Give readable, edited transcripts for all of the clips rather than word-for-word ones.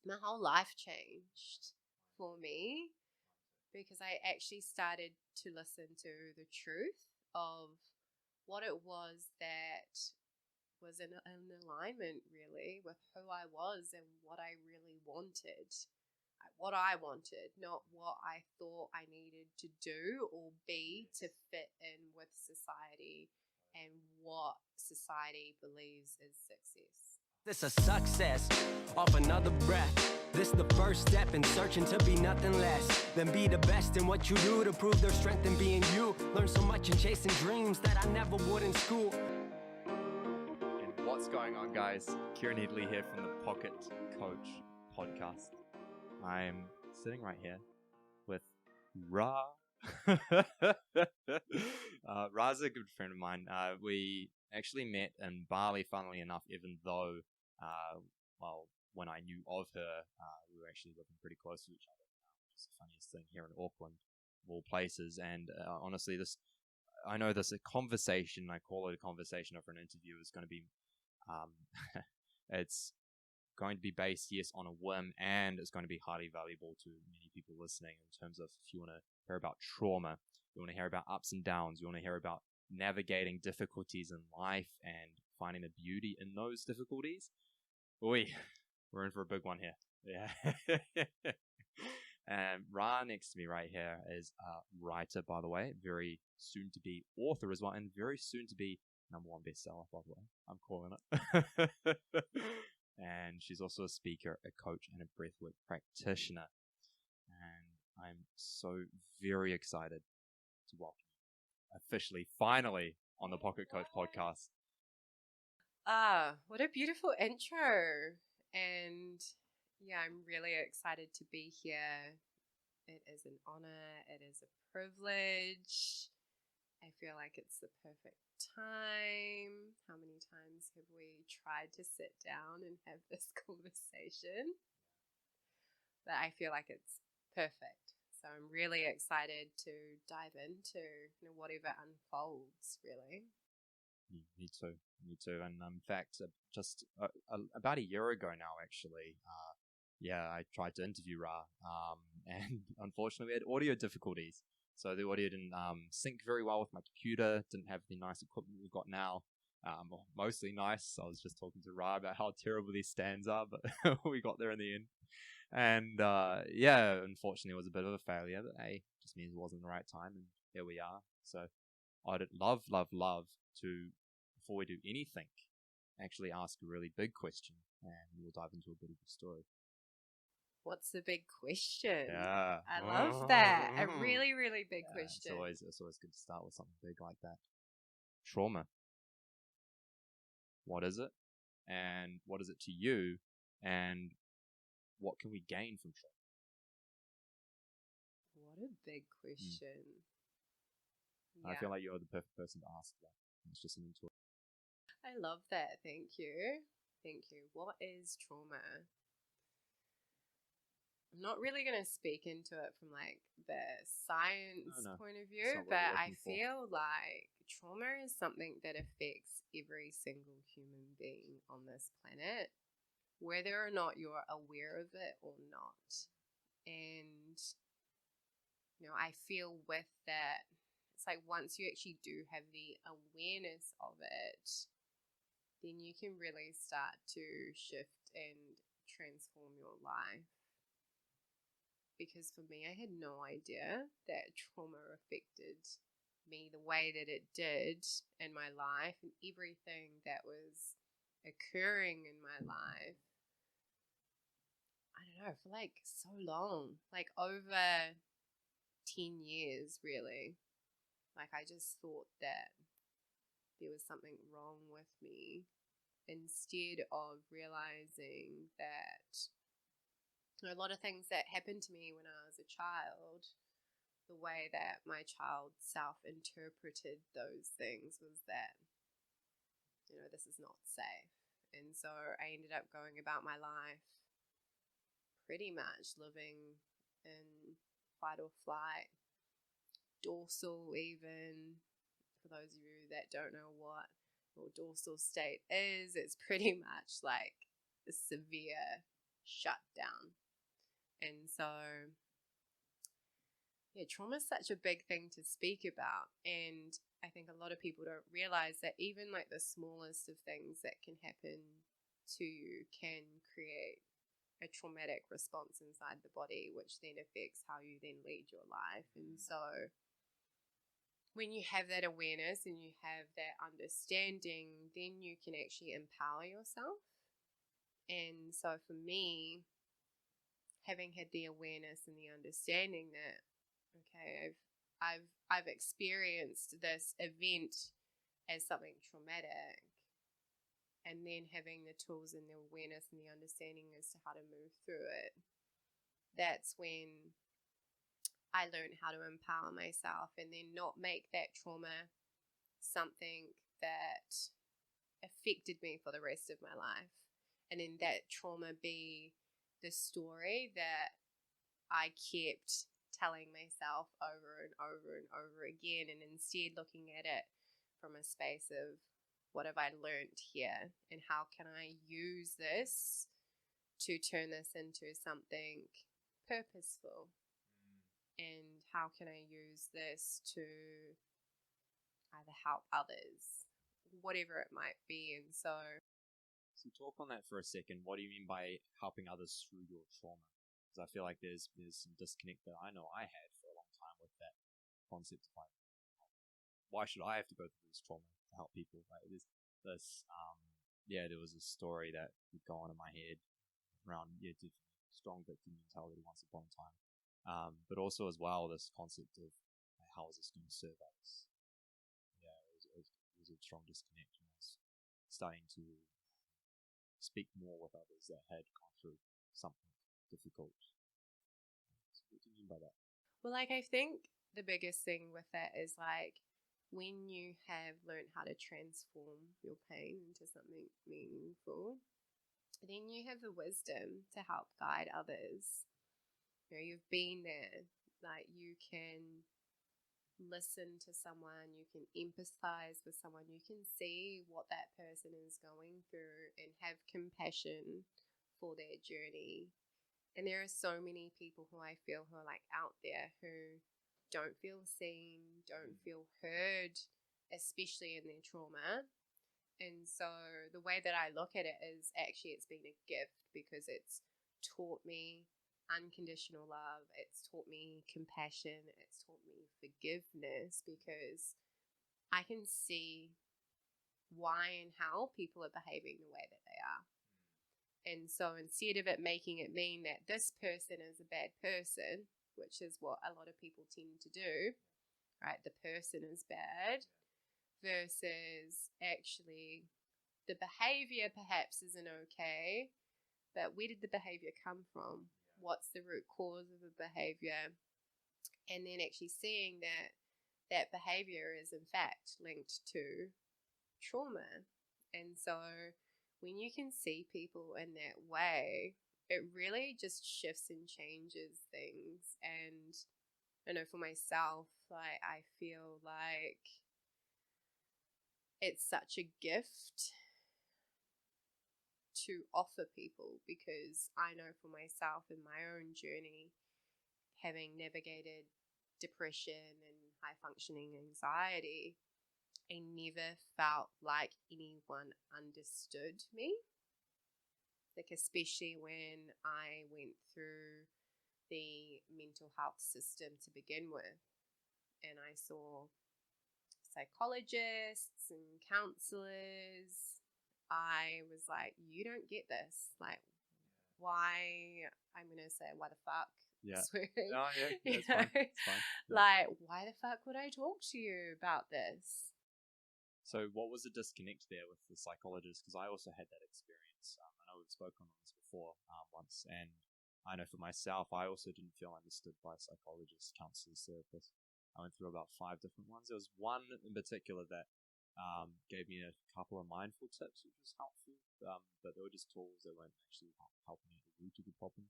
my whole life changed for me because I actually started to listen to the truth of what it was that was in alignment really with who I was and what I really wanted. What I wanted, not what I thought I needed to do or be to fit in with society and what society believes is success. This a success off another breath. This the first step in searching to be nothing less than be the best in what you do to prove their strength in being you. Learn so much in chasing dreams that I never would in school. And what's going on, guys? Kieran Headley here from the Pocket Coach podcast. I'm sitting right here with Ra. Ra's a good friend of mine. We actually met in Bali, funnily enough, even though, when I knew of her, we were actually living pretty close to each other, which is the funniest thing here in Auckland, of all places. And honestly, I know this a conversation, I call it a conversation over an interview, is going to be, it's going to be based, yes, on a whim, and it's going to be highly valuable to many people listening in terms of if you want to hear about trauma, you want to hear about ups and downs, you want to hear about navigating difficulties in life and finding the beauty in those difficulties. We're in for a big one here. Yeah. And Ra next to me right here is a writer, by the way, very soon to be author as well, and very soon to be #1 bestseller, by the way. I'm calling it. And she's also a speaker, a coach, and a breathwork practitioner. And I'm so very excited to welcome you officially, finally, on the Pocket Coach podcast. What a beautiful intro. And yeah, I'm really excited to be here. It is an honor. It is a privilege. I feel like it's the perfect time. How many times have we tried to sit down and have this conversation? But I feel like it's perfect. So I'm really excited to dive into whatever unfolds, really. Me too. And in fact, just about a year ago now, actually, I tried to interview Ra, and unfortunately we had audio difficulties. So the audio didn't sync very well with my computer, didn't have the nice equipment we've got now. Mostly nice. I was just talking to Ra about how terrible these stands are, but we got there in the end. And unfortunately it was a bit of a failure, but hey, just means it wasn't the right time, and here we are. So I'd love to, before we do anything, actually ask a really big question, and we'll dive into a bit of the story. What's the big question? Yeah. I love that. A really, really big question. It's always good to start with something big like that. Trauma. What is it? And what is it to you? And what can we gain from trauma? What a big question. I feel like you're the perfect person to ask that. It's just an intro. I love that. Thank you. What is trauma? I'm not really going to speak into it from like the science point of view, but I feel like trauma is something that affects every single human being on this planet, whether or not you're aware of it or not. And, I feel with that, it's like once you actually do have the awareness of it, then you can really start to shift and transform your life. Because for me, I had no idea that trauma affected me the way that it did in my life, and everything that was occurring in my life. I don't know, for like so long, like over 10 years, really. Like I just thought that there was something wrong with me, instead of realizing that a lot of things that happened to me when I was a child, the way that my child self-interpreted those things was that, this is not safe. And so I ended up going about my life pretty much living in fight or flight, dorsal even. For those of you that don't know what dorsal state is, it's pretty much like a severe shut down. And so, yeah, trauma is such a big thing to speak about. And I think a lot of people don't realize that even like the smallest of things that can happen to you can create a traumatic response inside the body, which then affects how you then lead your life. And so when you have that awareness and you have that understanding, then you can actually empower yourself. And so for me, having had the awareness and the understanding that, okay, I've experienced this event as something traumatic, and then having the tools and the awareness and the understanding as to how to move through it, that's when I learned how to empower myself and then not make that trauma something that affected me for the rest of my life. And then that trauma be the story that I kept telling myself over and over and over again, and instead looking at it from a space of, what have I learned here, and how can I use this to turn this into something purposeful, and how can I use this to either help others, whatever it might be. And so talk on that for a second. What do you mean by helping others through your trauma? Because I feel like there's some disconnect that I know I had for a long time with that concept of like, why should I have to go through this trauma to help people? Like there was a story that would go on in my head around definitely strong victim mentality once upon a time, but also as well this concept of how is this going to serve others? Yeah, it was a strong disconnect when I was starting to speak more with others that had gone through something difficult. So what do you mean by that? Well, like, I think the biggest thing with that is like, when you have learned how to transform your pain into something meaningful, then you have the wisdom to help guide others. You know, you've been there. Like, you can listen to someone, you can empathize with someone, you can see what that person is going through and have compassion for their journey. And there are so many people who I feel who are like out there who don't feel seen, don't feel heard, especially in their trauma. And so the way that I look at it is, actually it's been a gift, because it's taught me unconditional love, it's taught me compassion, it's taught me forgiveness, because I can see why and how people are behaving the way that they are. And so instead of it making it mean that this person is a bad person, which is what a lot of people tend to do, right? The person is bad, versus actually the behavior perhaps isn't okay, but where did the behavior come from? What's the root cause of the behavior? And then actually seeing that that behavior is in fact linked to trauma. And so when you can see people in that way, it really just shifts and changes things. And I know for myself, like, I feel like it's such a gift to offer people, because I know for myself in my own journey, having navigated depression and high functioning anxiety, I never felt like anyone understood me. Like, especially when I went through the mental health system to begin with, and I saw psychologists and counselors, I was like, you don't get this. Like, why? I'm going to say, why the fuck? Yeah. Swearing. Oh, yeah. That's fine. It's fine. Yeah. Like, why the fuck would I talk to you about this? So what was the disconnect there with the psychologist? Because I also had that experience. I know we've spoken on this before once, and I know for myself, I also didn't feel understood by psychologists, counselors, therapists. I went through about 5 different ones. There was one in particular that gave me a couple of mindful tips, which was helpful, but they were just tools that weren't actually helping at the root of the problem.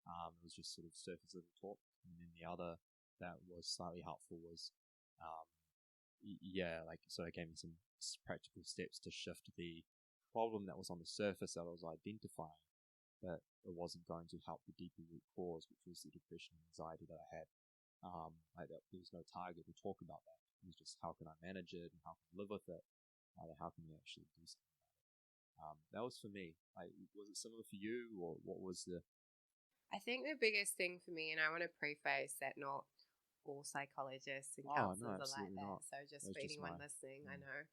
It was just sort of surface level talk. And then the other that was slightly helpful was, so it gave me some practical steps to shift the problem that was on the surface that I was identifying but it wasn't going to help the deeper root cause, which was the depression and anxiety that I had. There was no target to talk about that. It was just, how can I manage it and how can I live with it? How can we actually do something about it? That was for me. Was it similar for you, or what was the... I think the biggest thing for me, and I want to preface that not all psychologists and counselors are like that. Not. So just for anyone listening, I know.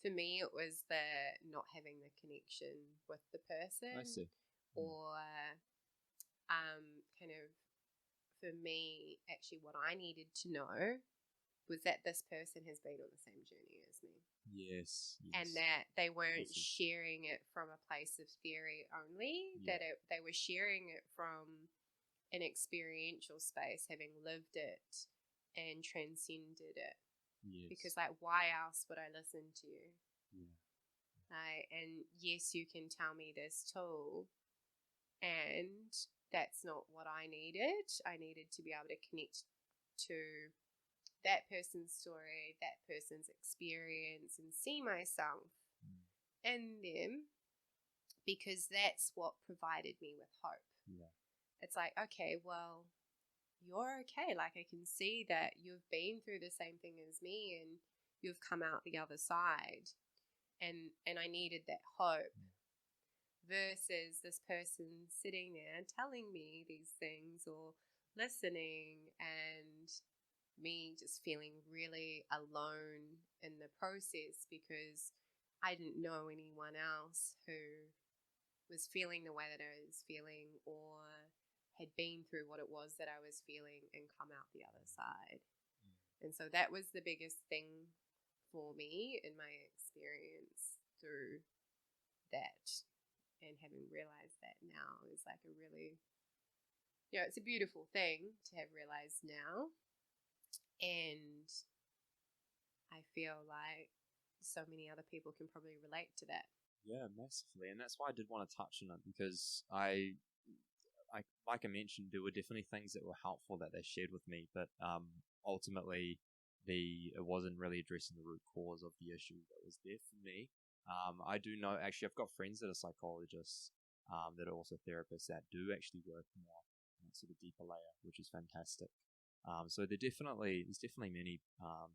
For me, it was the not having the connection with the person. I see. Or kind of, for me, actually what I needed to know was that this person has been on the same journey as me. Yes. And that they weren't sharing it from a place of theory only, that they were sharing it from an experiential space, having lived it and transcended it. Yes. Because, like, why else would I listen to you? Yeah. And yes, you can tell me this tool, and that's not what I needed. I needed to be able to connect to that person's story, that person's experience, and see myself in them, because that's what provided me with hope. Yeah. It's like, okay, well, you're okay. Like, I can see that you've been through the same thing as me and you've come out the other side. And I needed that hope versus this person sitting there telling me these things or listening, and me just feeling really alone in the process because I didn't know anyone else who was feeling the way that I was feeling or had been through what it was that I was feeling and come out the other side. And so that was the biggest thing for me in my experience through that. And having realized that now is like a really, it's a beautiful thing to have realized now. And I feel like so many other people can probably relate to that. Yeah, massively. And that's why I did want to touch on it, because like I mentioned, there were definitely things that were helpful that they shared with me, but ultimately it wasn't really addressing the root cause of the issue that was there for me. I do know, actually, I've got friends that are psychologists, that are also therapists, that do actually work more on that sort of deeper layer, which is fantastic. So there's definitely many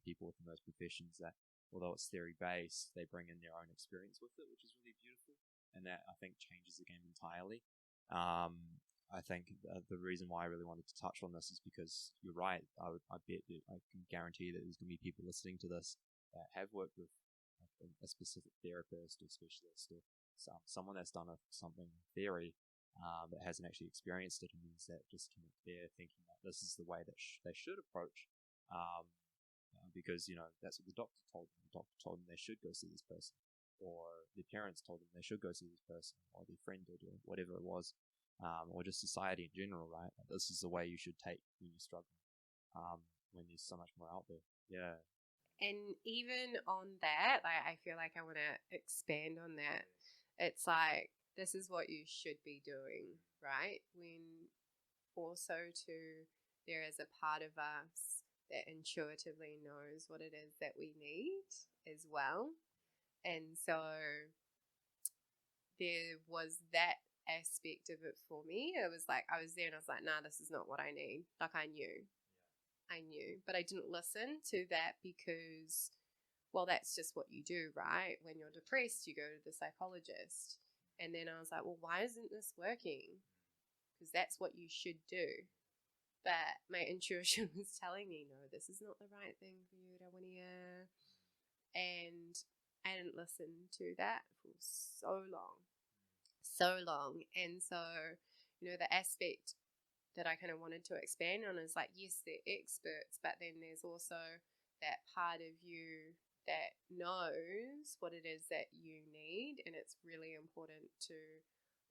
people within those professions that, although it's theory-based, they bring in their own experience with it, which is really beautiful, and that, I think, changes the game entirely. I think the reason why I really wanted to touch on this is because you're right. I bet that I can guarantee that there's going to be people listening to this that have worked with a specific therapist or specialist or someone that's done something in theory, that hasn't actually experienced it, and means that disconnect there, thinking that this is the way that they should approach, because that's what the doctor told them. The doctor told them they should go see this person, or their parents told them they should go see this person, or their friend did, or whatever it was, or just society in general, right? This is the way you should take when you're struggling, when there's so much more out there. Yeah. And even on that, I feel like I want to expand on that. It's like, this is what you should be doing, right? When also too, there is a part of us that intuitively knows what it is that we need as well. And so there was that aspect of it for me. It was like, I was there and I was like, nah, this is not what I need. Like, I knew, but I didn't listen to that because, well, that's just what you do, right? When you're depressed, you go to the psychologist. And then I was like, well, why isn't this working? Because that's what you should do. But my intuition was telling me, no, this is not the right thing for you, Rawinia. And I didn't listen to that for so long. And so, the aspect that I kind of wanted to expand on is like, yes, they're experts, but then there's also that part of you that knows what it is that you need. And it's really important to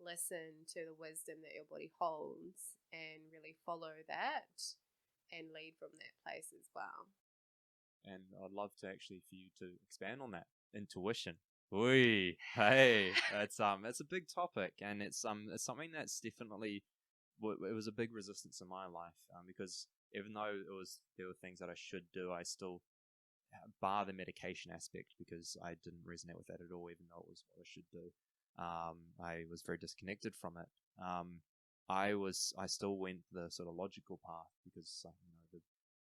listen to the wisdom that your body holds and really follow that and lead from that place as well. And I'd love to actually for you to expand on that intuition. Oi, hey, that's a big topic, and it's something that's definitely, it was a big resistance in my life, because even though there were things that I should do, I still bar the medication aspect, because I didn't resonate with that at all, even though it was what I should do. I was very disconnected from it. I still went the sort of logical path because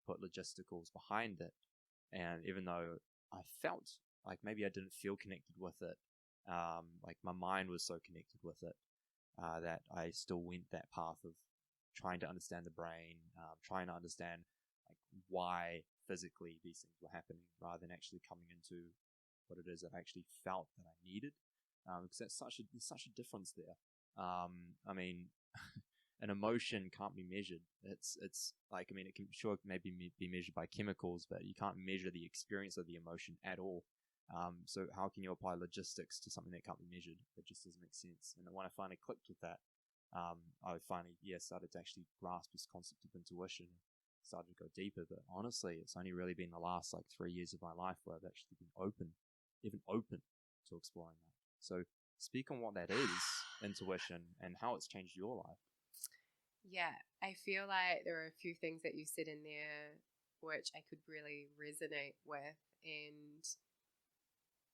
put logisticals behind it, and even though I felt like maybe I didn't feel connected with it, like my mind was so connected with it, that I still went that path of trying to understand the brain, trying to understand like why physically these things were happening, rather than actually coming into what it is that I actually felt that I needed. Because there's such a difference there. I mean, an emotion can't be measured. It's like, I mean, it can maybe be measured by chemicals, but you can't measure the experience of the emotion at all. So how can you apply logistics to something that can't be measured? It just doesn't make sense. And when I finally clicked with that, I finally started to actually grasp this concept of intuition, started to go deeper. But honestly, it's only really been the last like 3 years of my life where I've actually been open to exploring that. So speak on what that is, intuition, and how it's changed your life. Yeah, I feel like there are a few things that you said in there which I could really resonate with. And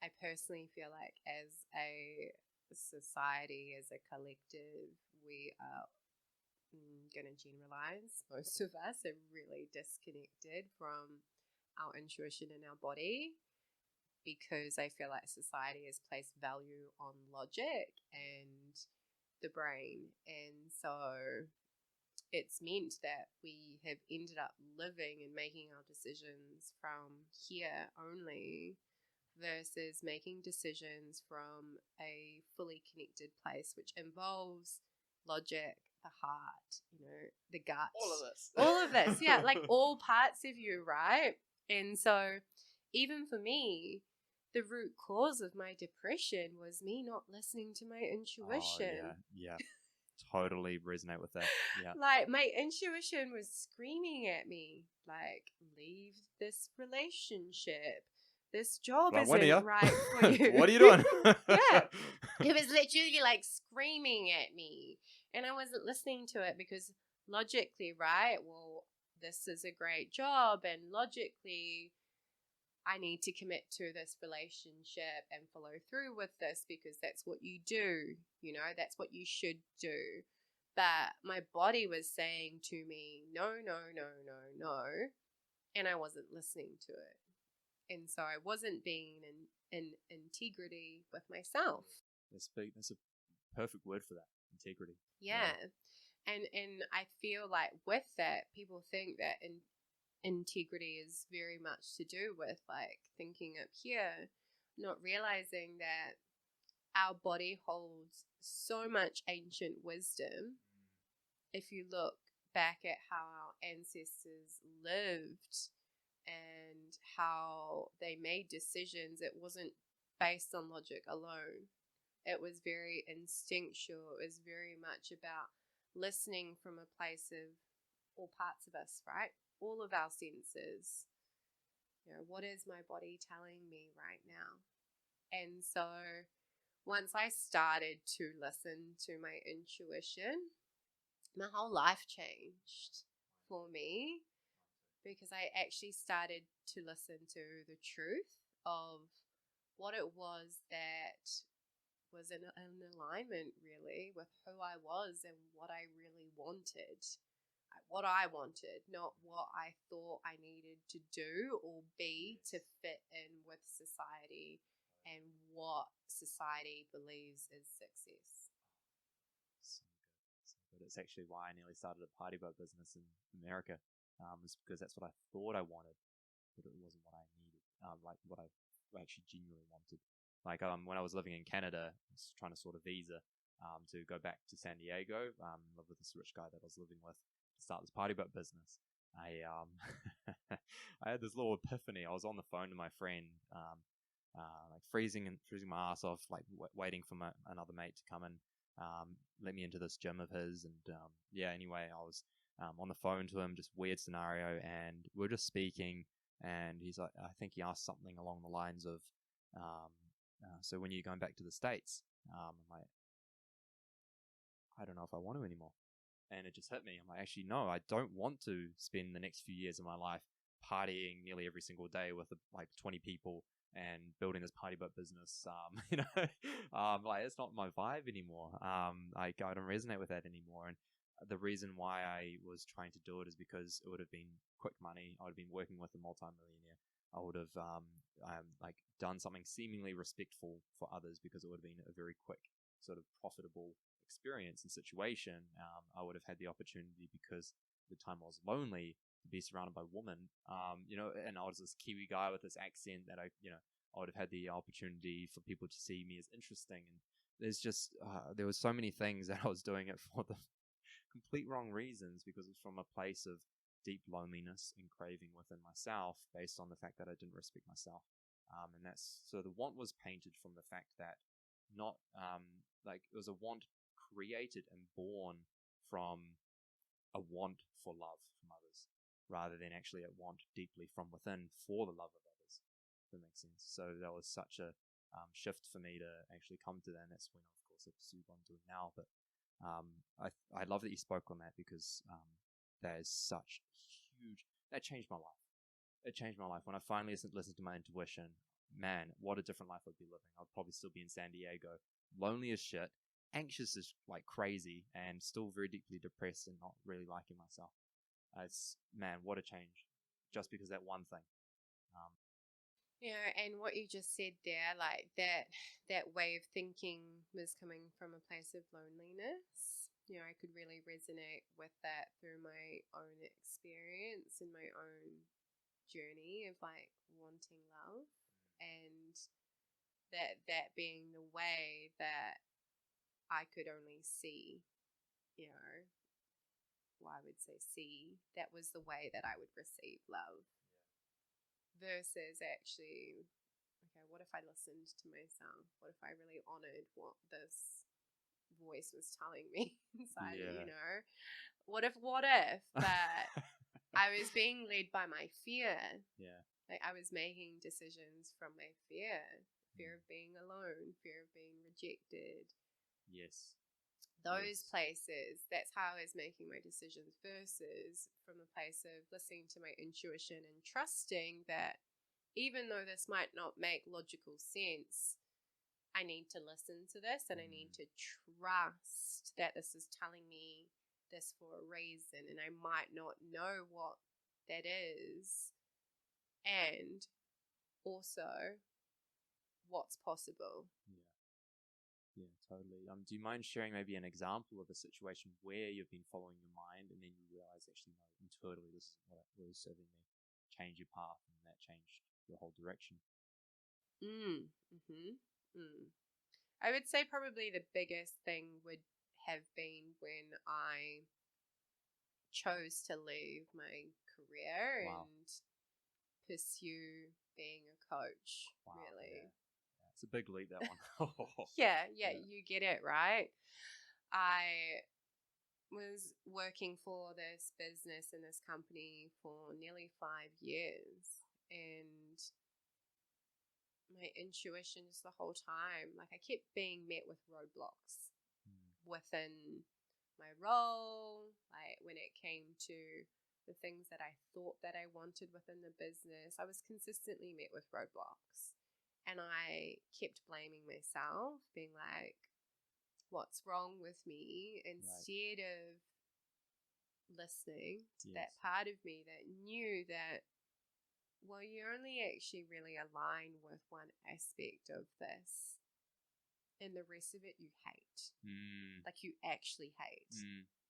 I personally feel like as a society, as a collective, we are going to generalize. Most of us are really disconnected from our intuition in our body, because I feel like society has placed value on logic and the brain. And so it's meant that we have ended up living and making our decisions from here only, versus making decisions from a fully connected place, which involves logic, the heart, the gut. All of this, yeah, like all parts of you, right? And so even for me, the root cause of my depression was me not listening to my intuition. Oh, yeah. Totally resonate with that. Yeah. Like my intuition was screaming at me, like, leave this relationship. This job isn't right for you. What are you doing? Yeah. It was literally like screaming at me. And I wasn't listening to it because logically, right? Well, this is a great job. And logically, I need to commit to this relationship and follow through with this because that's what you do. That's what you should do. But my body was saying to me, no, no, no, no, no. And I wasn't listening to it. And so I wasn't being in integrity with myself. That's a perfect word for that, integrity. Yeah. And I feel like with that, people think that integrity is very much to do with like thinking up here, not realizing that our body holds so much ancient wisdom. If you look back at how our ancestors lived and how they made decisions, it wasn't based on logic alone. It was very instinctual. It was very much about listening from a place of all parts of us, right? All of our senses. What is my body telling me right now? And so once I started to listen to my intuition, my whole life changed for me, because I actually started to listen to the truth of what it was that was in alignment really with who I was and what I really wanted. What I wanted, not what I thought I needed to do or be to fit in with society and what society believes is success. So good. It's actually why I nearly started a party boat business in America, was because that's what I thought I wanted, but it wasn't what I needed, like what I actually genuinely wanted. Like when I was living in Canada, I was trying to sort a visa to go back to San Diego, live with this rich guy that I was living with, to start this party boat business. I I had this little epiphany. I was on the phone to my friend, like freezing my ass off, like waiting for another mate to come and let me into this gym of his. And anyway, I was on the phone to him, just weird scenario, and we're just speaking, and he's like, I think he asked something along the lines of, so when are you going back to the States? I'm like, I don't know if I want to anymore. And it just hit me. I'm like, actually, no, I don't want to spend the next few years of my life partying nearly every single day with like 20 people and building this party boat business, like it's not my vibe anymore. Like I don't resonate with that anymore. And the reason why I was trying to do it is because it would have been quick money. I would have been working with a multimillionaire. I would have like done something seemingly respectful for others because it would have been a very quick sort of profitable experience and situation. I would have had the opportunity because the time I was lonely to be surrounded by women, and I was this Kiwi guy with this accent that I would have had the opportunity for people to see me as interesting. And there's just, there was so many things that I was doing it for the complete wrong reasons because it's from a place of deep loneliness and craving within myself based on the fact that I didn't respect myself. And so the want was painted from the fact that not, like it was a want created and born from a want for love from others, rather than actually a want deeply from within for the love of others. If that makes sense. So that was such a shift for me to actually come to that, and that's when, of course, I pursued what I'm doing now. But I love that you spoke on that because that is such huge. That changed my life. It changed my life when I finally listened to my intuition. Man, what a different life I'd be living. I'd probably still be in San Diego, lonely as shit, anxious as like crazy, and still very deeply depressed and not really liking myself. Man, what a change, just because that one thing. And what you just said there, like that way of thinking was coming from a place of loneliness. I could really resonate with that through my own experience and my own journey of like wanting love, and that being the way that I could only see, I would say see, that was the way that I would receive love. Versus actually, okay, what if I listened to myself? What if I really honored what this voice was telling me inside? What if? But I was being led by my fear. Yeah. Like I was making decisions from my fear of being alone, fear of being rejected. Yes. Those places, that's how I was making my decisions, versus from the place of listening to my intuition and trusting that even though this might not make logical sense, I need to listen to this and I need to trust that this is telling me this for a reason, and I might not know what that is, and also what's possible. Yeah, totally. Do you mind sharing maybe an example of a situation where you've been following your mind and then you realize actually, no, intuitively this is what was serving me, change your path, and that changed your whole direction? I would say probably the biggest thing would have been when I chose to leave my career and pursue being a coach, really. Yeah. It's a big leap, that one. Yeah, you get it, right? I was working for this business and this company for nearly 5 years, and my intuition just the whole time, like I kept being met with roadblocks within my role, like when it came to the things that I thought that I wanted within the business, I was consistently met with roadblocks. And I kept blaming myself, being like, what's wrong with me? Instead of listening to that part of me that knew that, well, you only actually really align with one aspect of this, and the rest of it you hate. Like you actually hate.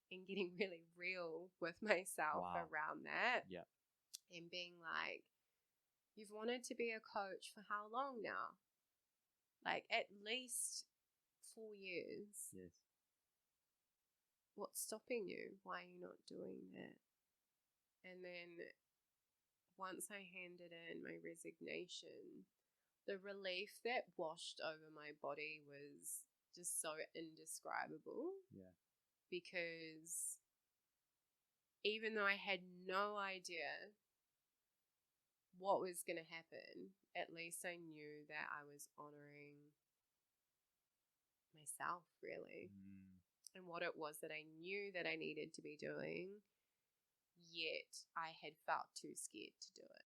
And getting really real with myself around that. Yeah. And being like, you've wanted to be a coach for how long now? Like at least 4 years. Yes. What's stopping you? Why are you not doing that? And then once I handed in my resignation, the relief that washed over my body was just so indescribable. Yeah. Because even though I had no idea what was going to happen, at least I knew that I was honoring myself, really, and what it was that I knew that I needed to be doing, yet I had felt too scared to do it.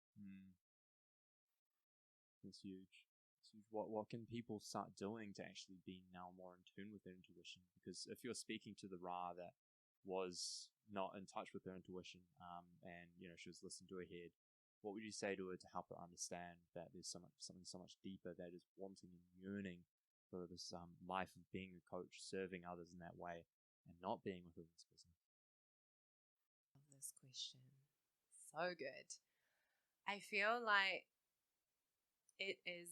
It's huge. It's huge. What can people start doing to actually be now more in tune with their intuition? Because if you're speaking to the Ra that was not in touch with her intuition, and she was listening to her head, what would you say to her to help her understand that there's something so much deeper that is wanting and yearning for this life of being a coach, serving others in that way, and not being within this business? Love this question. So good. I feel like it is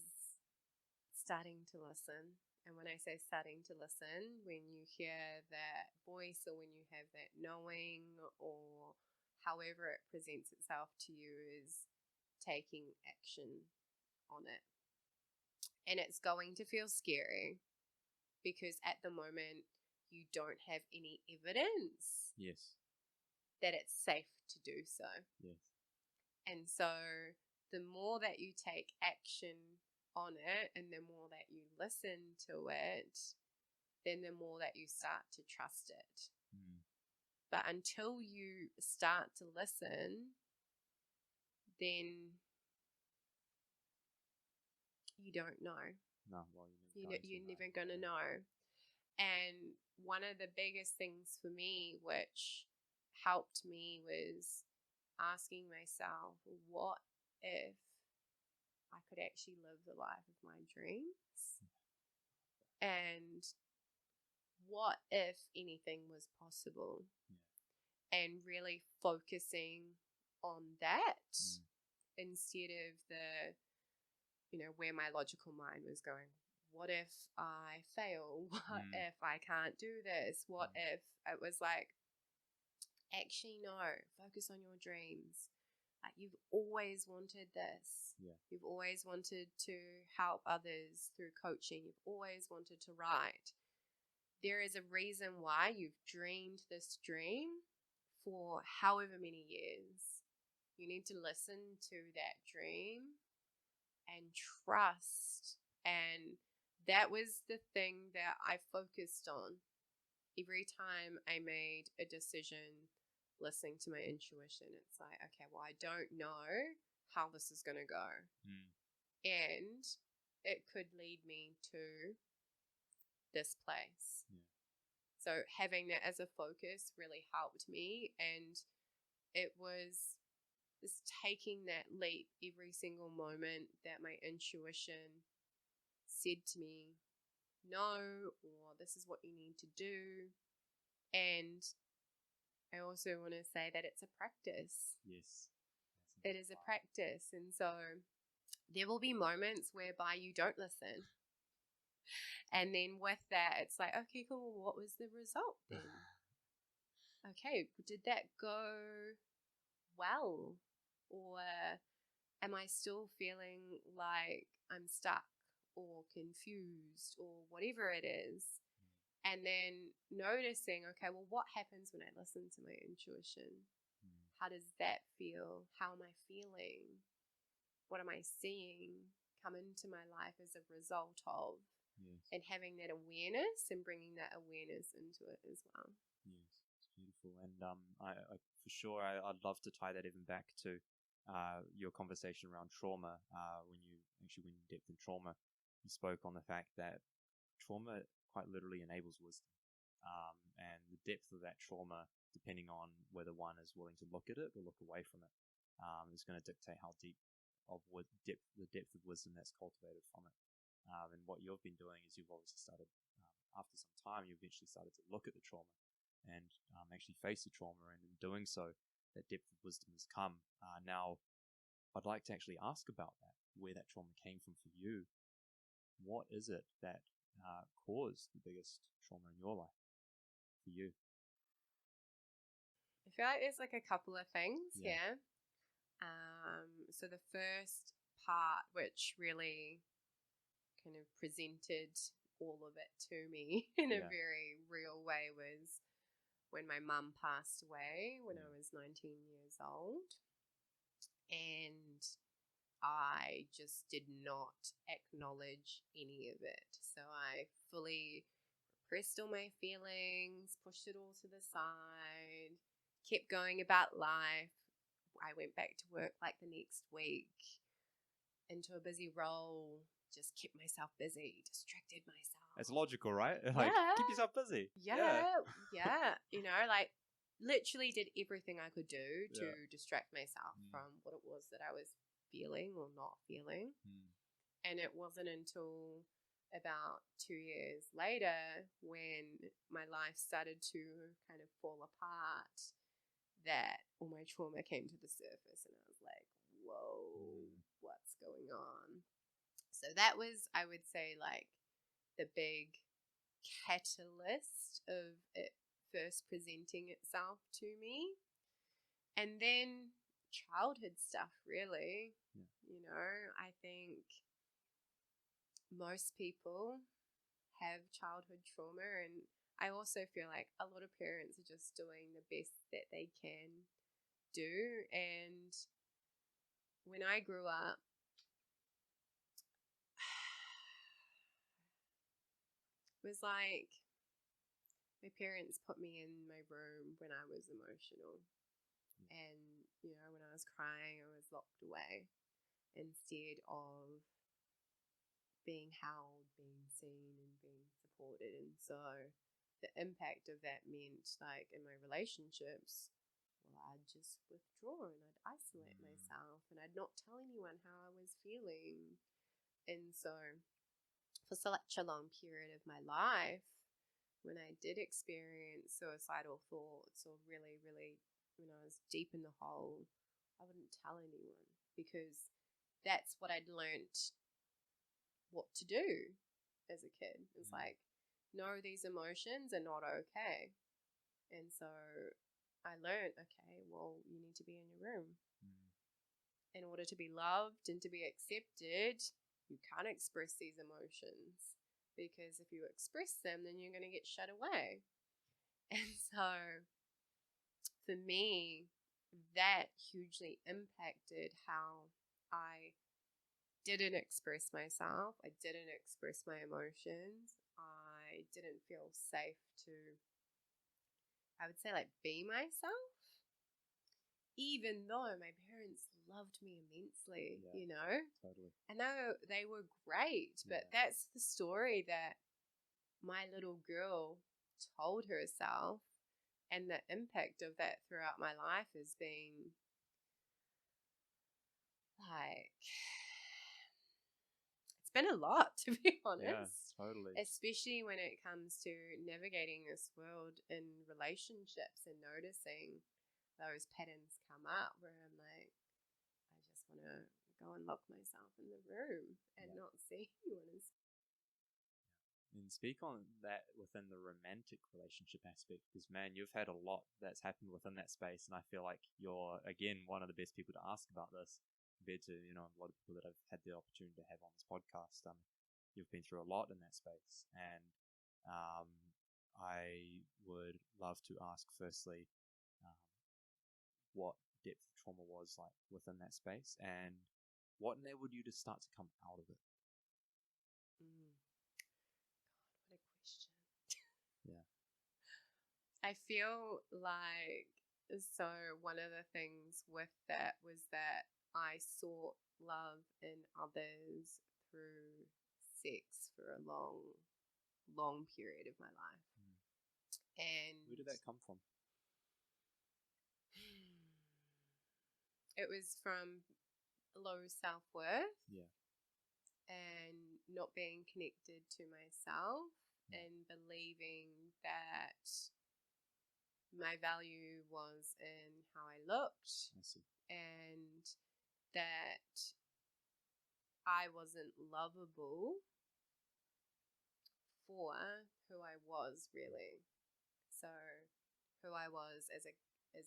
starting to listen. And when I say starting to listen, when you hear that voice or when you have that knowing or however it presents itself to you, is taking action on it. And it's going to feel scary because at the moment you don't have any evidence Yes. that it's safe to do so. Yes. And so the more that you take action on it and the more that you listen to it, then the more that you start to trust it. But until you start to listen, then you don't know. No, well, you're never going to know. And one of the biggest things for me, which helped me, was asking myself, what if I could actually live the life of my dreams? And what if anything was possible? And really focusing on that instead of where my logical mind was going. What if I fail? What if I can't do this? What if it was like, actually, no, focus on your dreams. Like, you've always wanted this. Yeah. You've always wanted to help others through coaching. You've always wanted to write. There is a reason why you've dreamed this dream for however many years. You need to listen to that dream and trust. And that was the thing that I focused on. Every time I made a decision listening to my intuition, it's like, okay, well, I don't know how this is going to go. And it could lead me to this place. So having that as a focus really helped me. And it was just taking that leap every single moment that my intuition said to me, no, or this is what you need to do. And I also want to say that it's a practice. Yes. It is a practice. And so there will be moments whereby you don't listen. And then with that, it's like, okay, cool. What was the result then? Okay, did that go well? Or am I still feeling like I'm stuck or confused or whatever it is? And then noticing, okay, well, what happens when I listen to my intuition? How does that feel? How am I feeling? What am I seeing come into my life as a result of? And having that awareness and bringing that awareness into it as well. Yes, it's beautiful. And I for sure, I'd love to tie that even back to your conversation around trauma. When you went in depth in trauma, you spoke on the fact that trauma quite literally enables wisdom. And the depth of that trauma, depending on whether one is willing to look at it or look away from it, is going to dictate how deep of the depth of wisdom that's cultivated from it. And what you've been doing is you've obviously started, after some time, you eventually started to look at the trauma and actually face the trauma. And in doing so, that depth of wisdom has come. Now, I'd like to actually ask about that, where that trauma came from for you. What is it that caused the biggest trauma in your life for you? I feel like there's like a couple of things here. So the first part, which really kind of presented all of it to me in a very real way, was when my mum passed away when I was 19 years old. And I just did not acknowledge any of it. So I fully repressed all my feelings, pushed it all to the side, kept going about life. I went back to work like the next week. into a busy role, just kept myself busy, distracted myself. It's logical, right? Like, keep yourself busy. Yeah. You know, like literally did everything I could do to distract myself from what it was that I was feeling or not feeling. And it wasn't until about 2 years later when my life started to kind of fall apart that all my trauma came to the surface, and I was like, whoa, what's going on? So that was, I would say, like the big catalyst of it first presenting itself to me. And then childhood stuff, really. You know, I think most people have childhood trauma, and I also feel like a lot of parents are just doing the best that they can do. And when I grew up, it was like my parents put me in my room when I was emotional. And, you know, when I was crying, I was locked away instead of being held, being seen, and being supported. And so the impact of that meant, like, in my relationships, well, I'd just withdraw and I'd isolate myself and I'd not tell anyone how I was feeling. And so for such a long period of my life, when I did experience suicidal thoughts or really, really, when I was deep in the hole, I wouldn't tell anyone because that's what I'd learnt what to do as a kid. It's like, no, these emotions are not okay. And so I learned, okay, well, you need to be in your room. In order to be loved and to be accepted, you can't express these emotions because if you express them, then you're going to get shut away. And so for me, that hugely impacted how I didn't express myself. I didn't express my emotions. I didn't feel safe to, I would say, like, be myself. Even though my parents loved me immensely, you know? Totally. And they were great, but that's the story that my little girl told herself. And the impact of that throughout my life has been like, it's been a lot, to be honest. Yeah, totally. Especially when it comes to navigating this world in relationships and noticing those patterns come up where I'm like, I just want to go and lock myself in the room and not see anyone. And speak on that within the romantic relationship aspect, because man, you've had a lot that's happened within that space, and I feel like you're, again, one of the best people to ask about this compared to, you know, a lot of people that I've had the opportunity to have on this podcast. You've been through a lot in that space, and I would love to ask firstly what depth of trauma was like within that space, and what enabled you to start to come out of it. What a question. Yeah. I feel like, so one of the things with that was that I sought love in others through sex for a long, long period of my life. And where did that come from? It was from low self-worth. Yeah. And not being connected to myself and believing that my value was in how I looked. I see. And that I wasn't lovable for who I was, really. So who I was as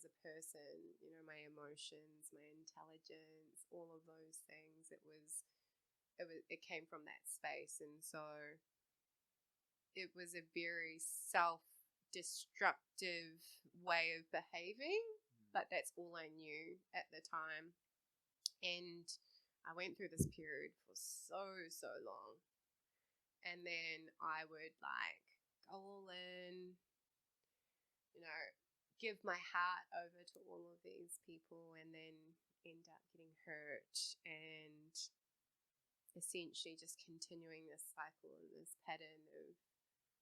a person, you know, my emotions, my intelligence, all of those things, it came from that space. And so it was a very self-destructive way of behaving, but that's all I knew at the time. And I went through this period for so long. And then I would like go all in, you know, give my heart over to all of these people and then end up getting hurt and essentially just continuing this cycle and this pattern of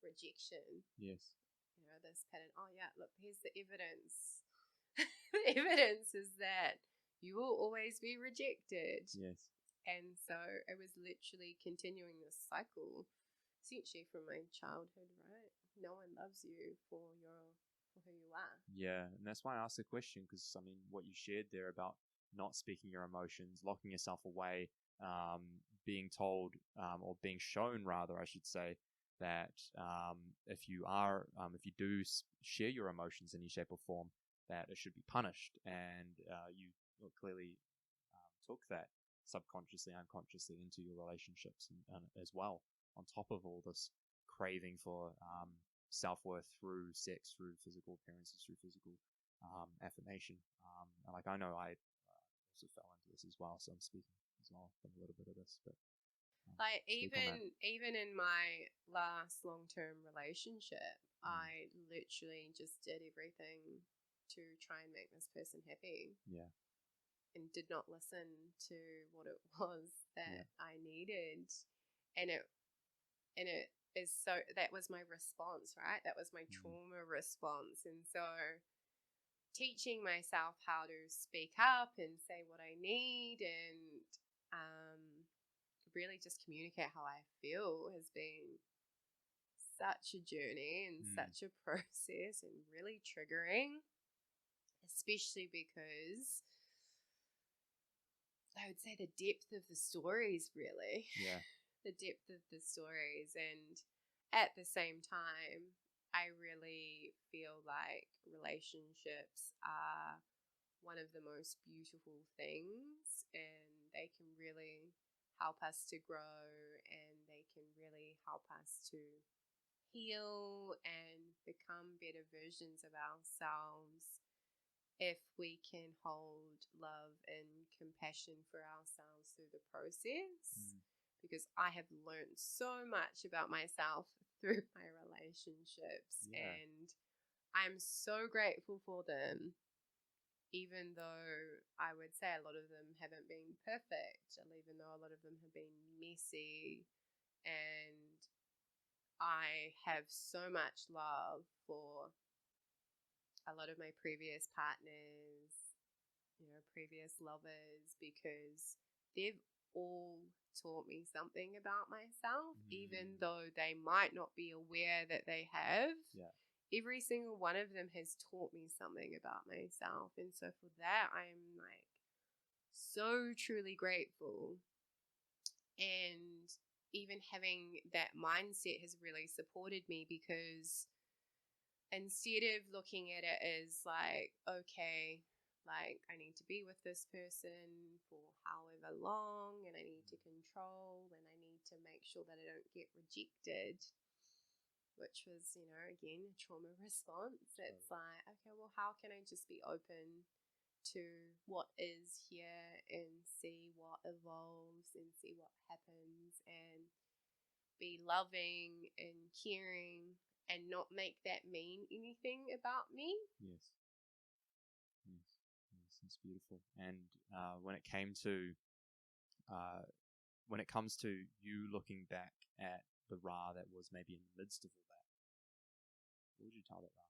rejection. Yes. You know, this pattern, oh yeah, look, here's the evidence. The evidence is that you will always be rejected. Yes. And so it was literally continuing this cycle, essentially from my childhood, right? No one loves you for who you are. Yeah, and that's why I asked the question, because I mean, what you shared there about not speaking your emotions, locking yourself away, being told, or being shown rather, I should say, that if you do share your emotions in any shape or form, that it should be punished, and you clearly took that subconsciously, unconsciously into your relationships and as well, on top of all this craving for self-worth through sex, through physical appearances, through physical affirmation. Like I know I also fell into this as well, so I'm speaking as well from a little bit of this. But like even in my last long-term relationship, I literally just did everything to try and make this person happy. Yeah. And did not listen to what it was that I needed. And it is so, that was my response, right? That was my trauma response. And so teaching myself how to speak up and say what I need and really just communicate how I feel has been such a journey and such a process and really triggering, especially because I would say the depth of the stories, really. Yeah. The depth of the stories. And at the same time, I really feel like relationships are one of the most beautiful things, and they can really help us to grow, and they can really help us to heal and become better versions of ourselves if we can hold love and compassion for ourselves through the process. Because I have learned so much about myself through my relationships, and I'm so grateful for them, even though I would say a lot of them haven't been perfect, and even though a lot of them have been messy, and I have so much love for a lot of my previous partners, you know, previous lovers, because they've all taught me something about myself, even though they might not be aware that they have. Yeah. Every single one of them has taught me something about myself. And so for that, I'm like so truly grateful. And even having that mindset has really supported me, because instead of looking at it as like, okay, like I need to be with this person for however long, and I need to control, and I need to make sure that I don't get rejected, which was, you know, again, a trauma response. It's like, okay, well, how can I just be open to what is here and see what evolves and see what happens, and be loving and caring and not make that mean anything about me. Yes. Yes. Yes. It's beautiful. And when it comes to you looking back at the Ra that was maybe in the midst of all that, what would you tell that Ra?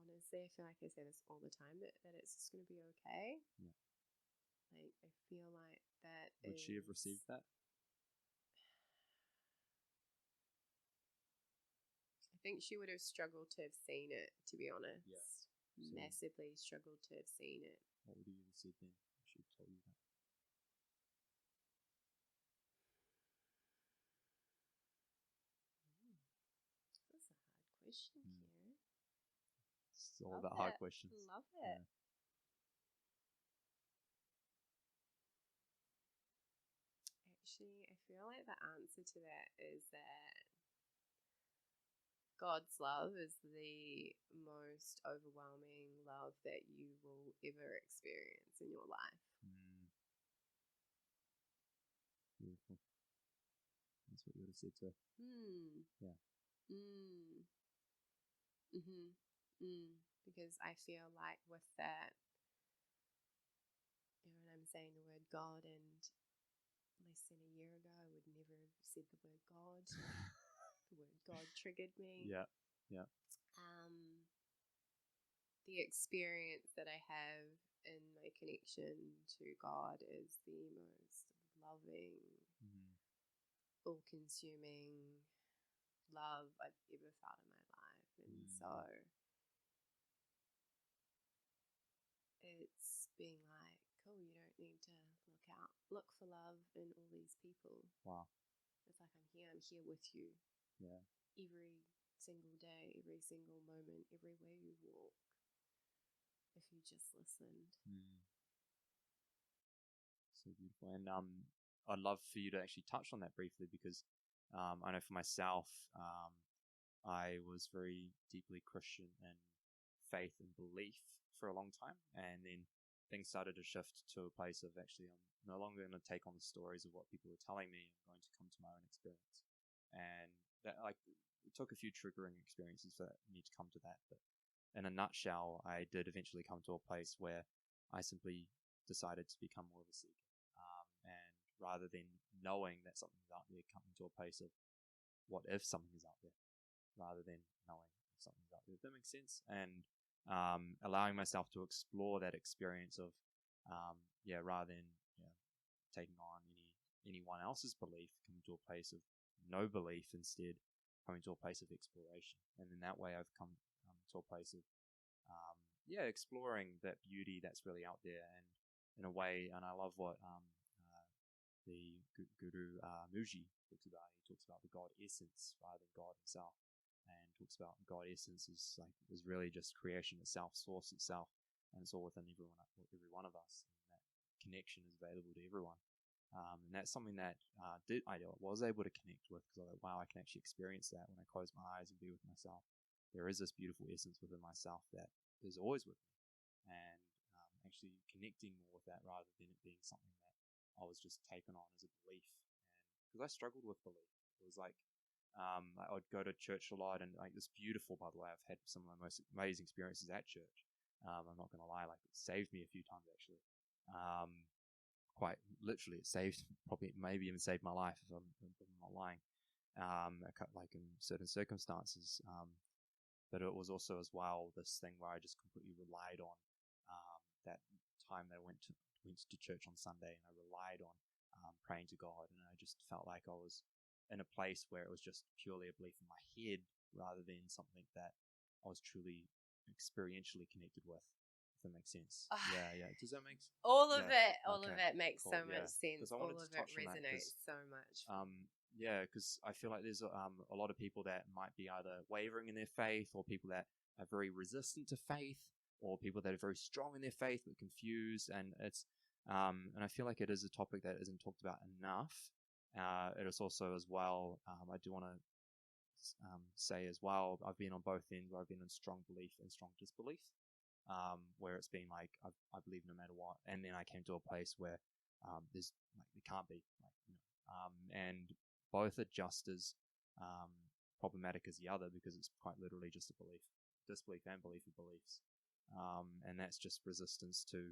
Honestly, I feel like I say this all the time, that it's just going to be okay. Yeah. Like, I feel like that Would she have received that? I think she would have struggled to have seen it, to be honest. Yeah. Massively struggled to have seen it. What would you have said then if she told you that? That's a hard question here. It's all about hard questions. Love it. Yeah. Actually, I feel like the answer to that is that God's love is the most overwhelming love that you will ever experience in your life. Beautiful. That's what you would have said to her. Yeah. Because I feel like with that, saying the word God, and less than a year ago I would never have said the word God. The word God triggered me. Yeah. The experience that I have in my connection to God is the most loving, all-consuming love I've ever felt in my life. And so it's being like, cool, you don't need to look for love in all these people. Wow. It's like, I'm here with you. Yeah. Every single day, every single moment, everywhere you walk, if you just listened. So beautiful. And I'd love for you to actually touch on that briefly, because I know for myself, I was very deeply Christian in faith and belief for a long time, and then things started to shift to a place of actually I'm no longer going to take on the stories of what people were telling me. I'm going to come to my own experience, and that it took a few triggering experiences for me to come to that. But in a nutshell, I did eventually come to a place where I simply decided to become more of a seeker, and rather than knowing that something's out there, coming to a place of what if something is out there, rather than knowing if something's out there. If that makes sense. And allowing myself to explore that experience of, rather than taking on anyone else's belief, coming to a place of no belief, instead coming to a place of exploration. And in that way, I've come to a place of, exploring that beauty that's really out there. And in a way, and I love what the Guru Muji talks about. He talks about the God essence rather than God himself, and talks about God essence is really just creation itself, source itself, and it's all within every one of us, and that connection is available to everyone. And that's something that I was able to connect with, because I was like, wow, I can actually experience that when I close my eyes and be with myself. There is this beautiful essence within myself that is always with me, and actually connecting more with that rather than it being something that I was just taken on as a belief. And because I struggled with belief, it was like I would go to church a lot, and it's beautiful, by the way. I've had some of the most amazing experiences at church. I'm not going to lie, it saved me a few times actually. Quite literally, it maybe even saved my life if I'm not lying. In certain circumstances. But it was also as well this thing where I just completely relied on that time that I went to church on Sunday, and I relied on praying to God, and I just felt like I was in a place where it was just purely a belief in my head rather than something that I was truly experientially connected with, if that makes sense. Yeah. Does that make sense? All of it makes so much sense. I all wanted of to touch it resonates so much. Because I feel like there's a lot of people that might be either wavering in their faith, or people that are very resistant to faith, or people that are very strong in their faith but confused. And it's and I feel like it is a topic that isn't talked about enough. It is also as well, I do want to say as well, I've been on both ends, where I've been in strong belief and strong disbelief, where it's been like I believe no matter what, and then I came to a place where there's it can't be, and both are just as problematic as the other, because it's quite literally just a belief, disbelief and belief of beliefs, and that's just resistance to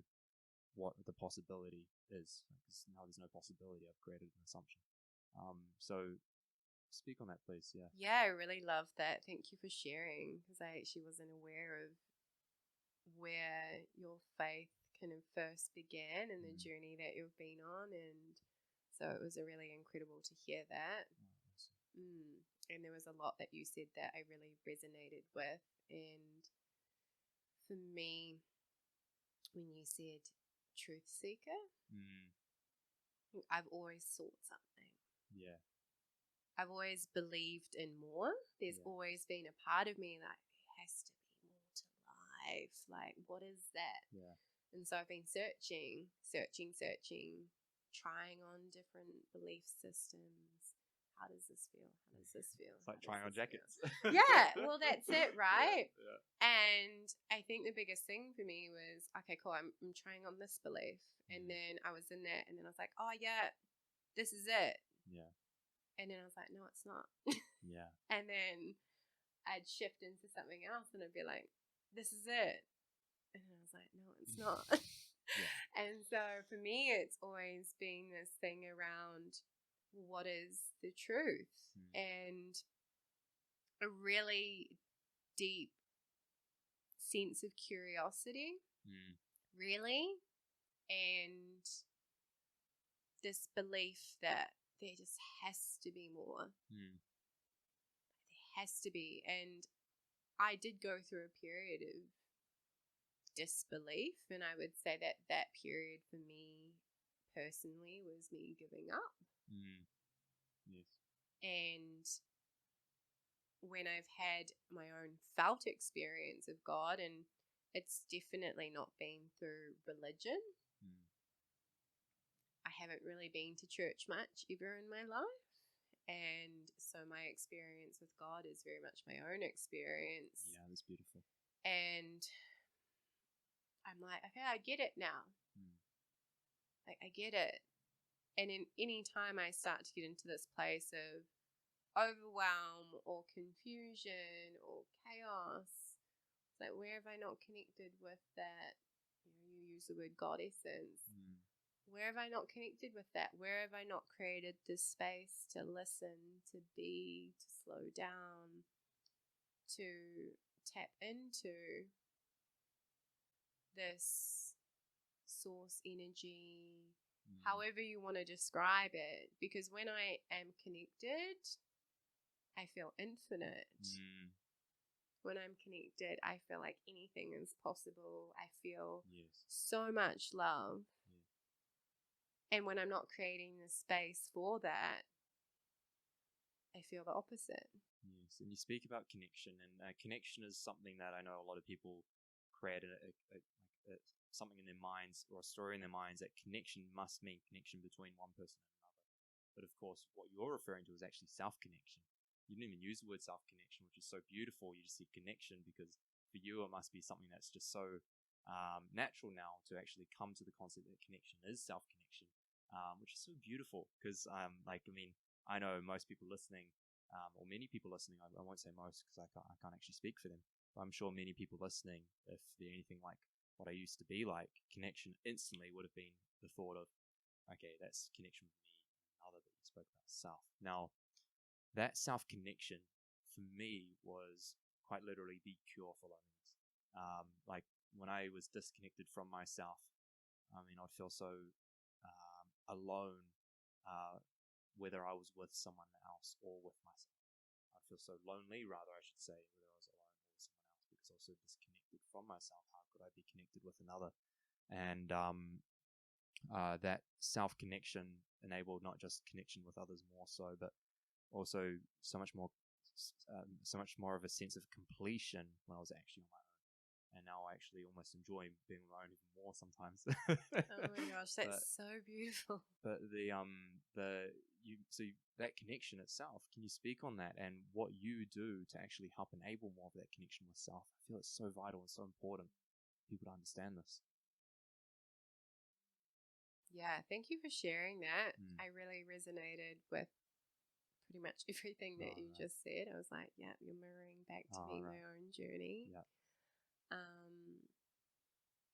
what the possibility is, because now there's no possibility. I've created an assumption. So speak on that, please. Yeah, I really love that. Thank you for sharing, because I actually wasn't aware of where your faith kind of first began and the journey that you've been on, and so it was really incredible to hear that. And there was a lot that you said that I really resonated with. And for me, when you said truth seeker, I've always sought something. Yeah. I've always believed in more. There's always been a part of me like, there has to be more to life. Like, what is that? Yeah. And so I've been searching, trying on different belief systems. How does this feel? How does this feel? It's like trying on jackets. Yeah, well, that's it, right? Yeah. And I think the biggest thing for me was, okay, cool, I'm trying on this belief. And then I was in that, and then I was like, oh, yeah, this is it. Yeah. And then I was like, no, it's not. Yeah. And then I'd shift into something else, and I'd be like, this is it. And then I was like, no, it's not. And so for me, it's always been this thing around what is the truth, and a really deep sense of curiosity, really, and this belief that there just has to be more. There has to be. And I did go through a period of disbelief, and I would say that that period for me personally was me giving up. Yes. And when I've had my own felt experience of God, and it's definitely not been through religion. I haven't really been to church much ever in my life. And so my experience with God is very much my own experience. Yeah, that's beautiful. And I'm like, okay, I get it now. I get it. And in any time I start to get into this place of overwhelm or confusion or chaos, it's like, where have I not connected with that? You use the word God essence. Where have I not connected with that? Where have I not created this space to listen, to be, to slow down, to tap into this source energy, however you want to describe it? Because when I am connected, I feel infinite. When I'm connected, I feel like anything is possible. I feel so much love. And when I'm not creating the space for that, I feel the opposite. Yes, and you speak about connection, and connection is something that I know a lot of people create something in their minds, or a story in their minds, that connection must mean connection between one person and another. But of course, what you're referring to is actually self-connection. You didn't even use the word self-connection, which is so beautiful. You just said connection, because for you it must be something that's just so natural now to actually come to the concept that connection is self-connection, which is so beautiful. Because I know most people listening, or many people listening, I won't say most because I can't actually speak for them, but I'm sure many people listening, if they're anything like what I used to be like, connection instantly would have been the thought of, okay, that's connection with me and another, that you spoke about self. Now, that self-connection for me was quite literally the cure for loneliness. Like when I was disconnected from myself, I'd feel so alone, whether I was with someone else or with myself. I'd feel so lonely, rather, I should say, whether I was alone or with someone else, because I was so disconnected from myself. How could I be connected with another? And that self-connection enabled not just connection with others more so, but also so much more of a sense of completion when I was actually on my own. And now I actually almost enjoy being on my own even more sometimes. Oh my gosh, that's so beautiful. But that connection itself, can you speak on that and what you do to actually help enable more of that connection with self? I feel it's so vital and so important for people to understand this. Yeah, thank you for sharing that. I really resonated with pretty much everything that you just said. I was like, yeah, you're mirroring back to me my own journey. Yeah.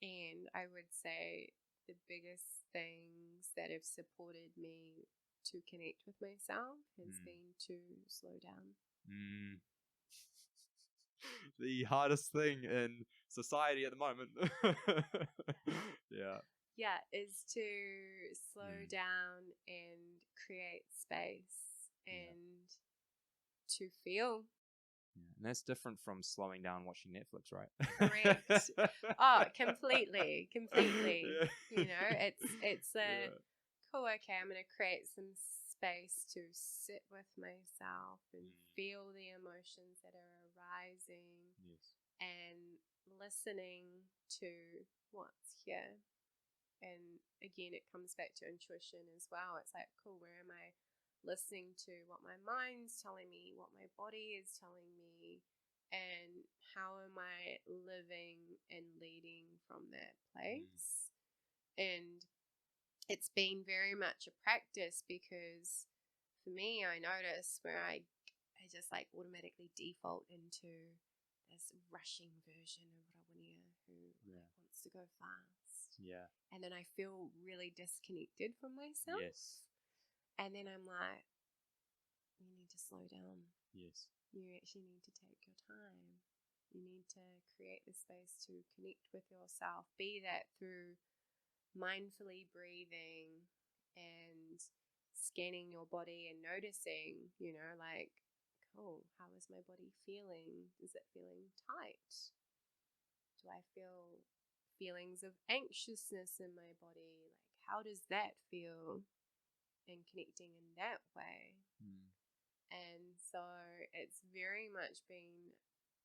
And I would say the biggest things that have supported me to connect with myself has been to slow down. The hardest thing in society at the moment. Yeah, is to slow down and create space and to feel. Yeah, and that's different from slowing down watching Netflix, right? Correct. Oh, completely. Yeah. You know, it's cool, okay, I'm going to create some space to sit with myself and feel the emotions that are arising. Yes. And listening to what's here. And again, it comes back to intuition as well. It's like, cool, where am I listening to what my mind's telling me, what my body is telling me, and how am I living and leading from that place? And it's been very much a practice, because for me, I notice where I just like automatically default into this rushing version of Rawinia who wants to go fast. Yeah. And then I feel really disconnected from myself. Yes. And then I'm like, you need to slow down. Yes. You actually need to take your time. You need to create the space to connect with yourself, be that through mindfully breathing and scanning your body and noticing, like, oh, how is my body feeling? Is it feeling tight? Do I feel feelings of anxiousness in my body? Like, how does that feel? And connecting in that way. And so it's very much been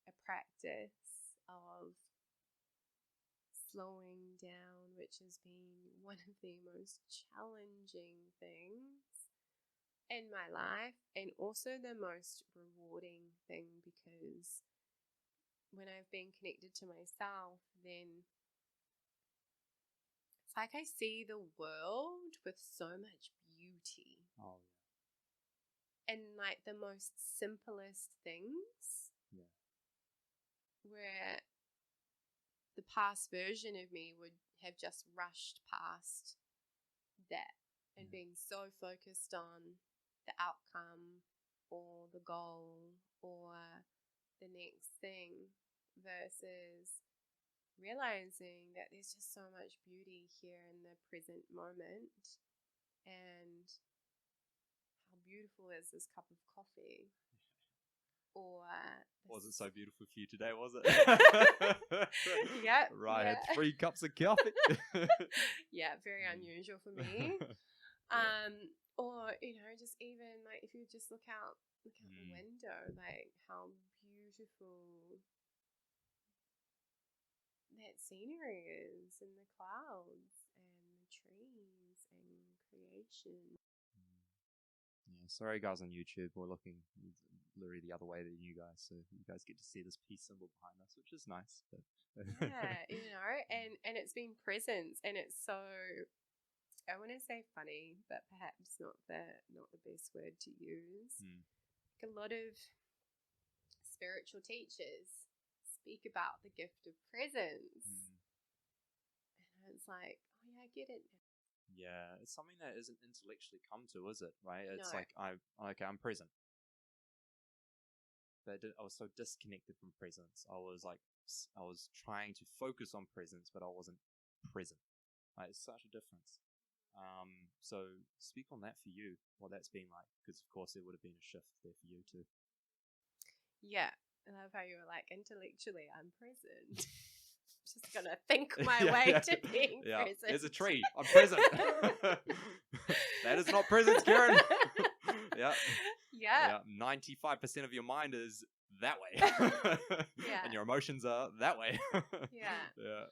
a practice of slowing down, which has been one of the most challenging things in my life, and also the most rewarding thing, because when I've been connected to myself, then it's like I see the world with so much beauty. Oh, yeah. And like the most simplest things. Yeah. Where the past version of me would have just rushed past that and been so focused on the outcome or the goal or the next thing, versus realizing that there's just so much beauty here in the present moment. And how beautiful is this cup of coffee? Or was it so beautiful for you today, was it? Yeah. Right, yeah. I had 3 cups of coffee. Yeah, very unusual for me. Or, just even like if you just look out the window, like how beautiful that scenery is, and the clouds and the trees and creation. Yeah, sorry guys on YouTube, we're looking literally the other way than you guys, so you guys get to see this peace symbol behind us, which is nice. But Yeah, and it's been presence, and it's so, I want to say funny, but perhaps not the best word to use. Like a lot of spiritual teachers speak about the gift of presence, and it's like, oh yeah, I get it now. Yeah, it's something that isn't intellectually come to, is it? Right? It's No. like I'm present, but I was so disconnected from presence. I was trying to focus on presence, but I wasn't present. Right? It's such a difference. So speak on that for you, what that's been like, because of course there would have been a shift there for you too. Yeah, I love how you were like, intellectually I'm present. Just gonna think my way to being present. There's a tree. I'm present. That is not presence, Karen. Yeah. 95% of your mind is that way. And your emotions are that way. Yeah.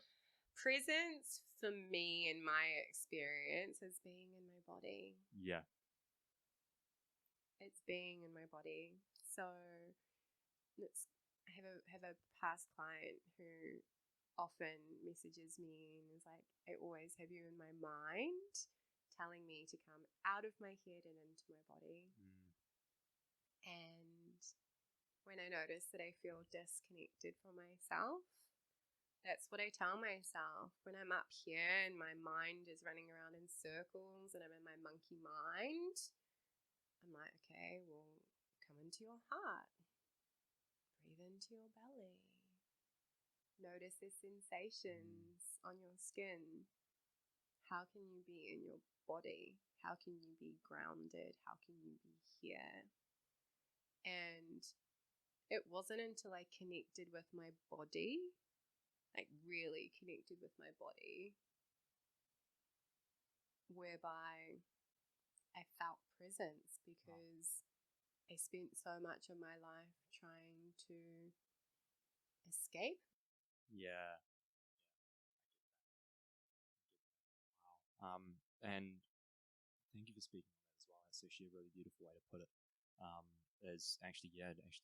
Presence for me, in my experience, is being in my body. Yeah. It's being in my body. So I have a past client who often messages me and is like, I always have you in my mind, telling me to come out of my head and into my body. And when I notice that I feel disconnected from myself, that's what I tell myself. When I'm up here and my mind is running around in circles and I'm in my monkey mind, I'm like, okay, well, come into your heart. Breathe into your belly. Notice the sensations on your skin. How can you be in your body? How can you be grounded? How can you be here? And it wasn't until I connected with my body, like really connected with my body, whereby I felt presence, because I spent so much of my life trying to escape. Yeah. Wow. And thank you for speaking on that as well. That's actually a really beautiful way to put it. Is actually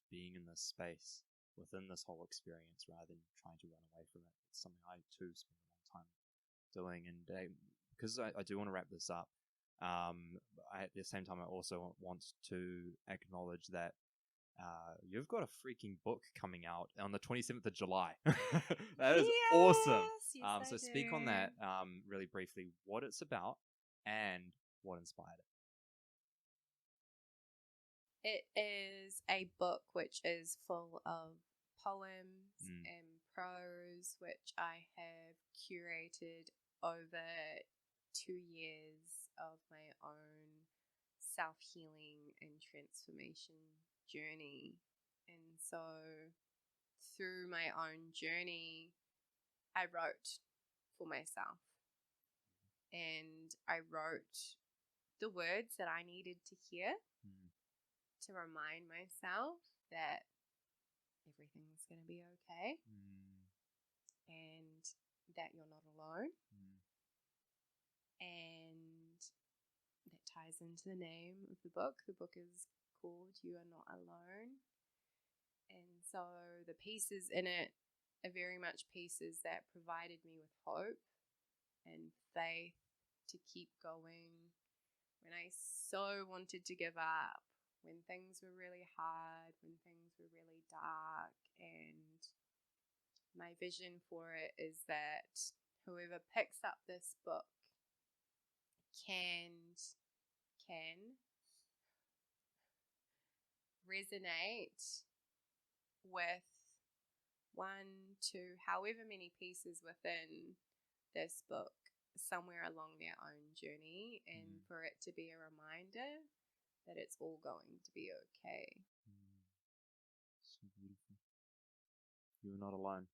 being in this space within this whole experience rather than trying to run away from it. It's something I too spend a long time doing, and because I do want to wrap this up. At the same time, I also want to acknowledge that you've got a freaking book coming out on the 27th of July. That is awesome. Yes, so speak on that really briefly, what it's about and what inspired it. It is a book which is full of poems and prose, which I have curated over 2 years of my own self-healing and transformation journey. And so through my own journey, I wrote for myself, and I wrote the words that I needed to hear to remind myself that everything's going to be okay and that you're not alone. And that ties into the name of the book. The book is called You Are Not Alone. And so the pieces in it are very much pieces that provided me with hope and faith to keep going when I so wanted to give up, when things were really hard, when things were really dark. And my vision for it is that whoever picks up this book can resonate with 1, 2, however many pieces within this book somewhere along their own journey, and for it to be a reminder that it's all going to be okay. So beautiful. You are not alone.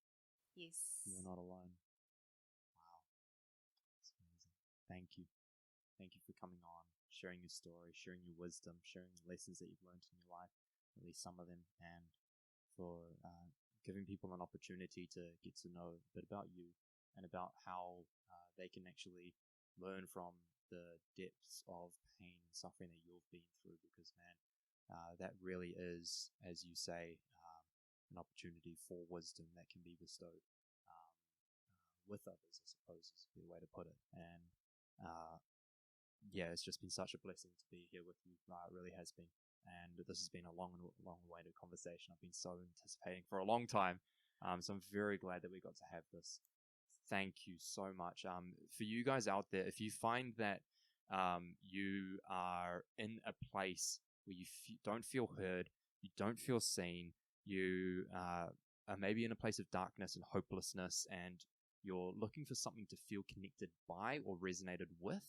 Yes. You are not alone. Wow. That's amazing. Thank you. Thank you for coming on, sharing your story, sharing your wisdom, sharing the lessons that you've learned in your life, at least some of them, and for giving people an opportunity to get to know a bit about you and about how they can actually learn from the depths of pain and suffering that you've been through, because, man, that really is, as you say, an opportunity for wisdom that can be bestowed with others, I suppose is the way to put it. And yeah, it's just been such a blessing to be here with you. It really has been. And this has been a long-awaited conversation. I've been so anticipating for a long time. So I'm very glad that we got to have this. Thank you so much. For you guys out there, if you find that you are in a place where you don't feel heard, you don't feel seen, you are maybe in a place of darkness and hopelessness, and you're looking for something to feel connected by or resonated with,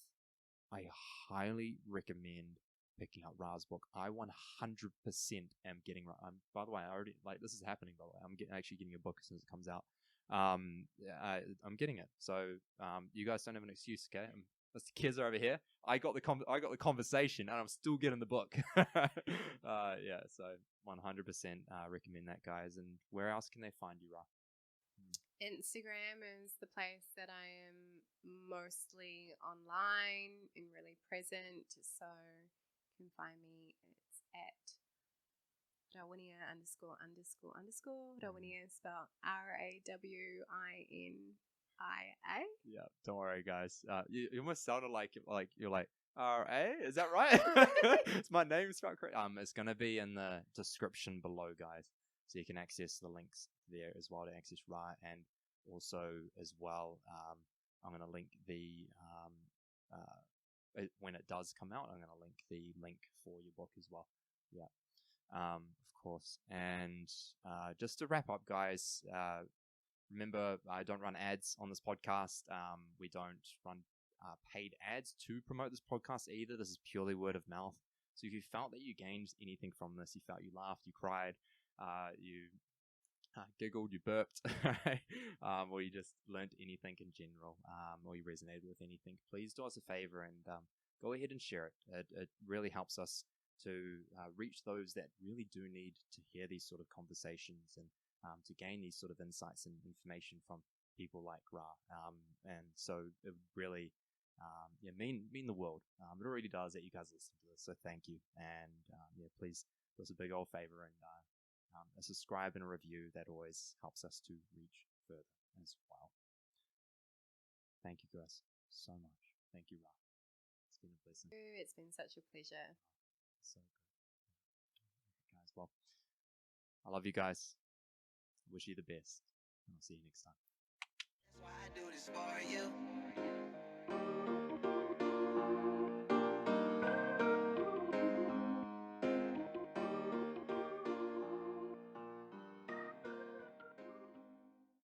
I highly recommend picking up Ra's book. I 100% am getting. By the way, I already this is happening. By the way, I'm actually getting a book as soon as it comes out. I'm getting it. So you guys don't have an excuse, okay? The kids are over here. I got the conversation, and I'm still getting the book. Yeah, so 100% recommend that, guys. And where else can they find you, Ra? Instagram is the place that I am mostly online and really present. So you can find me. It's at Rawinia ____. Rawinia is spelled RAWINIA. Yeah, don't worry, guys. You almost sounded like you're like, RA, is that right? Is my name spelled correct? It's gonna be in the description below, guys, so you can access the links there as well to access Ra, and also as well, I'm gonna link the when it does come out, I'm gonna link the link for your book as well. Yeah, of course. And just to wrap up, guys, remember, I don't run ads on this podcast. We don't run paid ads to promote this podcast either. This is purely word of mouth. So if you felt that you gained anything from this, you felt you laughed, you cried, you giggled, you burped, or you just learned anything in general, or you resonated with anything, please do us a favor and go ahead and share it. It really helps us to reach those that really do need to hear these sort of conversations, and to gain these sort of insights and information from people like Ra. And so it would really mean the world. It already does that you guys listen to this, so thank you. And please do us a big old favor and a subscribe and a review. That always helps us to reach further as well. Thank you guys so much. Thank you, Ra. It's been a blessing. It's been such a pleasure. So good. Guys, well, I love you guys. Wish you the best. And I'll see you next time. That's why I do this for you.